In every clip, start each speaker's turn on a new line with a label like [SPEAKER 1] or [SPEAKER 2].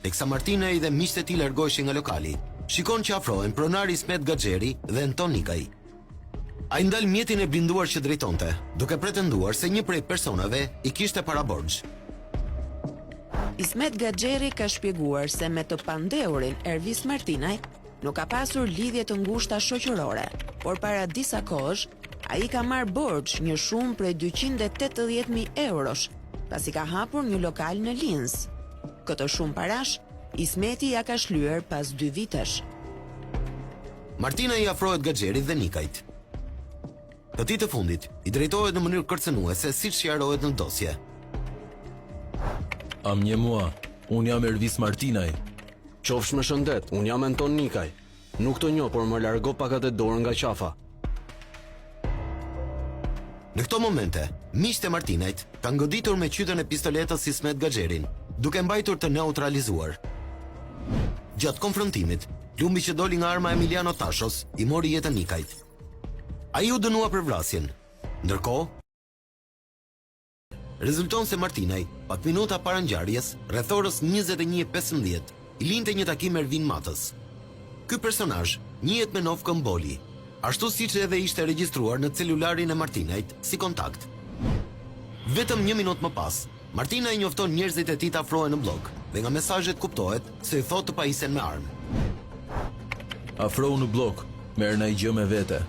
[SPEAKER 1] teksa Martinaj dhe miqtë e tij largoheshin nga lokali, shikon që afrohen pronari Ismet Gaxheri dhe Anton Nikaj. Ai ndal mjetin e blinduar që drejtonte, duke pretenduar se një prej personave i kishte paraborxh.
[SPEAKER 2] Ismet Gaxheri ka shpjeguar se me të pandeurin Ervis Martinaj nuk ka pasur lidhje të ngushta shoqërore, por para disa kohësh ai ka marrë borxh një shumë prej 280.000 eurosh, pasi ka hapur një lokal në Linz. Këtë shumë parash, Ismeti ja ka shlyer pas 2 vitesh.
[SPEAKER 1] Martinaj i afrohet Gaxherit dhe Nikajt. Këtij të fundit i drejtohet në mënyrë kërcënuese siç sqarohet në dosje.
[SPEAKER 3] Am një mua, unë jam Ervis Martinaj.
[SPEAKER 4] Qofsh më shëndet, unë jam Anton Nikaj. Nuk të njoh, por më largo pakat e dorën nga qafa.
[SPEAKER 1] Në këto momente, miqtë e Martinajt kanë goditur me qytën e pistoletës Ismet Gaxherin, duke mbajtur të neutralizuar. Gjatë konfrontimit, plumbi që doli nga arma Emiliano Tashos i mori jetën Nikajt. Ai u dënua për vrasjen. Ndërkohë, rezulton se Martinaj, pak minuta para ngjarjes, rreth orës 21:15, i linte një takim me Ervin Matës. Ky personazh njihet me Novkën Boli, ashtu siç edhe ishte regjistruar në celularin e Martinajt si kontakt. Vetëm 1 minutë më pas, Martinaj njofton njerëzit e tij të afrohen në blok dhe nga mesazhet kuptohet se i thotë të pajisen me armë.
[SPEAKER 3] Afrohu në blok, merr na i gjë me vete.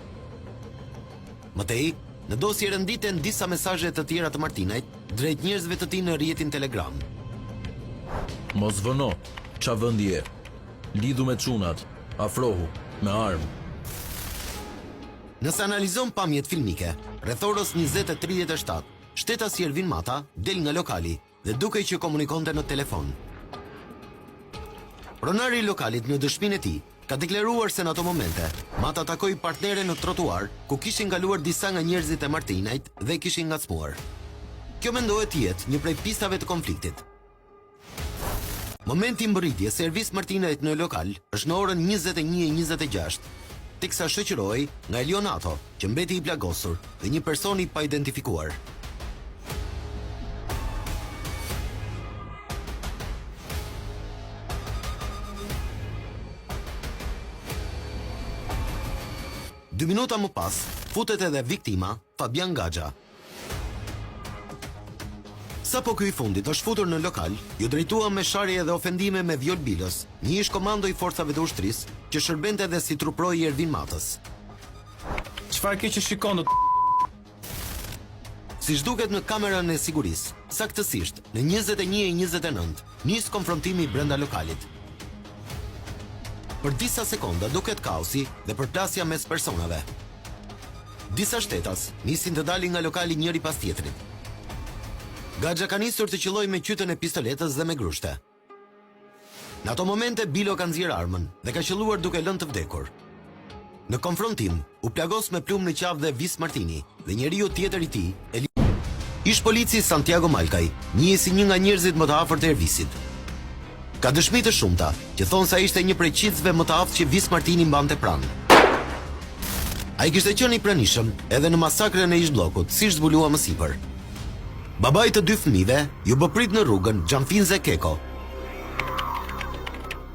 [SPEAKER 1] Mëtej, në dosje renditen disa mesazhe të tjera të Martinajt drejt njerëzve të tij në rrjetin Telegram.
[SPEAKER 3] Mos vëno, qa vëndi je? Lidhu me çunat, afrohu, me armë.
[SPEAKER 1] Nëse analizon pamjet filmike, rreth orës 20:37, shtetasi Ervin Mata del nga lokali dhe dukej që komunikonte në telefon. Pronari i lokalit në dëshminë e tij ka deklaruar se në ato momente Mata takoi partnere në trotuar ku kishin kaluar disa nga njerëzit e Martinajt dhe kishin ngacmuar. Kjo mendohet të jetë një prej pistave të konfliktit. Momenti i mbërritjes së Ervis Martinajt në lokal është në orën 21:26, teksa shoqërohej nga Elionato, që mbeti i plagosur dhe një person i pa identifikuar. Dy minuta më pas, futet edhe viktima, Fabian Gaxha. Sapo ky i fundit është futur në lokal, ju drejtua me sharje dhe ofendime me Vjol Bilos, një ish komando i forcave të ushtrisë, që shërbente edhe si truproi i Ervin Matës.
[SPEAKER 5] Çfarë ke që shikon?
[SPEAKER 1] Siç duket në kamerën e sigurisë, saktësisht në 21:29, nis konfrontimi brenda lokalit. Për disa sekonda duket kaosi dhe përplasja mes personave. Disa shtetas nisin të dalin nga lokali njëri pas tjetrit. Gaxha ka nisur të qelloj me qytën e pistoletës dhe me grushte. Në ato momente Bilo ka nxjerr armën dhe ka qelluar duke lënë të vdekur. Në konfrontim, u plagos me plumë në qafë dhe Vis Martini dhe njeriu tjetër i tij, ish polici Santiago Malkaj, njihej si një nga njerëzit më të afërt të Ervisit. Ka dëshmi të shumta që thonë se ai ishte një prej qitësve më të aftë që Vis Martini mbante pranë. Ai kishte qenë i pranishëm edhe në masakrën e ish-bllokut, siç zbulua më sipër. Babai të 2 fëmijëve ju bë prit në rrugën Gianfinze Keko.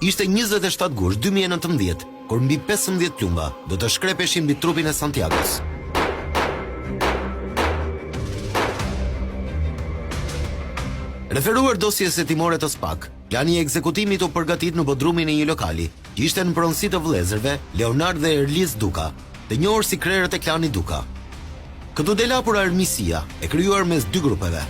[SPEAKER 1] Ishte 27 gusht 2019, kur mbi 15 plumba do të shkrepeshin mbi trupin e Santiagos. Referuar dosjes hetimore të SPAK, plani i ekzekutimit u përgatit në bodrumin e një lokali, që ishte në pronësi të vëllezërve Leonard dhe Erlis Duka, të njohur si krerët e klanit Duka. Këtu del hapur armiqësia e krijuar mes 2 grupeve.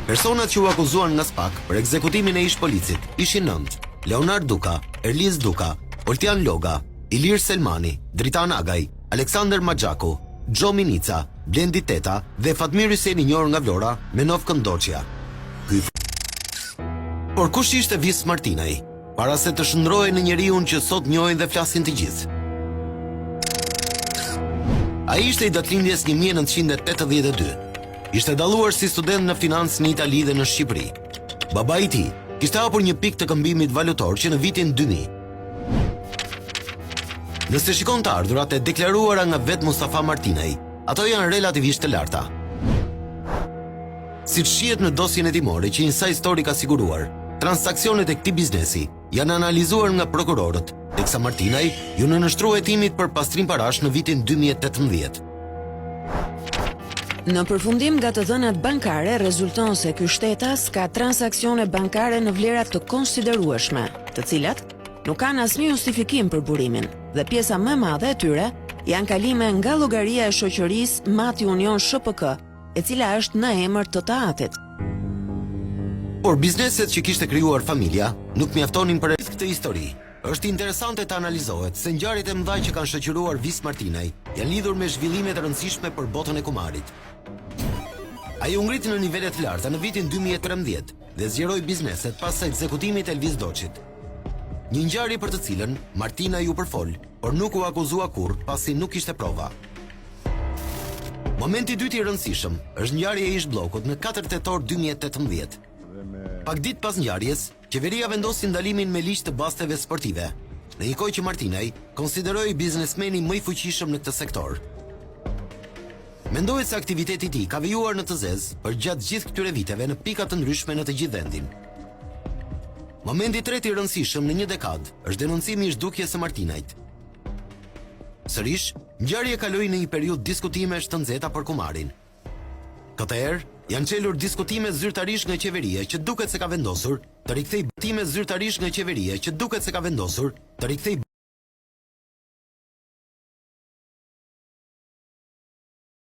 [SPEAKER 1] Personat që u akuzuan nga SPAK për ekzekutimin e ish policit ishin 9: Leonard Duka, Erlis Duka, Oltian Loga, Ilir Selmani, Dritan Agaj, Aleksander Maxhaku, Gjo Minica, Blendi Teta dhe Fatmir Hyseni, i njohur nga Vlora, me Novkën Doçja. Por kush ishte Vis Martinaj, para se të shndrohej në njeriun që sot njohin dhe flasin të gjithë? Ai ishte i datëlindjes 1982. Ishte dalluar si student në financë në Itali dhe në Shqipëri. Babai i tij kishte hapur një pikë të këmbimit valutor që në vitin 2000. Nëse shikon të ardhurat e deklaruara nga vetë Mustafa Martinaj, ato janë relativisht të larta. Siç shihet në dosjen hetimore që Insa Histori ka siguruar, Transaksionet e këtij biznesi janë analizuar nga prokurorët, teksa Martinaj ju nënshtrua hetimit për pastrim parash në vitin 2018.
[SPEAKER 2] Në përfundim nga të dhënat bankare rezulton se ky shtetas ka transaksione bankare në vlera të konsiderueshme, të cilat nuk kanë asnjë justifikim për burimin, dhe pjesa më e madhe e tyre janë kalime nga llogaria e shoqërisë Mati Union SHPK, e cila është në emër të Taatit.
[SPEAKER 1] Por bizneset që kishte krijuar familja nuk mjaftonin për këtë histori. Është interesante të analizohet se ngjarjet e mëdha që kanë shoqëruar Vis Martinaj janë lidhur me zhvillime të rëndësishme për botën e kumarit. Ai u ngriti në nivele të larta në vitin 2013 dhe zgjeroi bizneset pas së ekzekutimit të Elvis Doçit. Një ngjarje për të cilën Martinaj u përfol, por nuk u akuzua kurrë pasi nuk kishte prova. Momenti i dytë i rëndësishëm është ngjarja e ish bllokut në 4 tetor 2018. Pak ditë pas ngjarjes, qeveria vendosi ndalimin me ligj të basteve sportive, në një kohë që Martinaj konsideroi biznesmeni më i fuqishëm në këtë sektor. Mendohet se aktiviteti i tij ka vijuar në të zezë për gjatë gjithë këtyre viteve në pika të ndryshme në të gjithë vendin. Momenti i tretë i rëndësishëm në një dekadë është denoncimi i zhdukjes së Martinajt. Sërish, ngjarja kaloi në një periudhë diskutimesh të nxehta për kumarin. Këtë herë, janë çelur diskutime zyrtarish nga qeveria që duket se ka vendosur të rikthej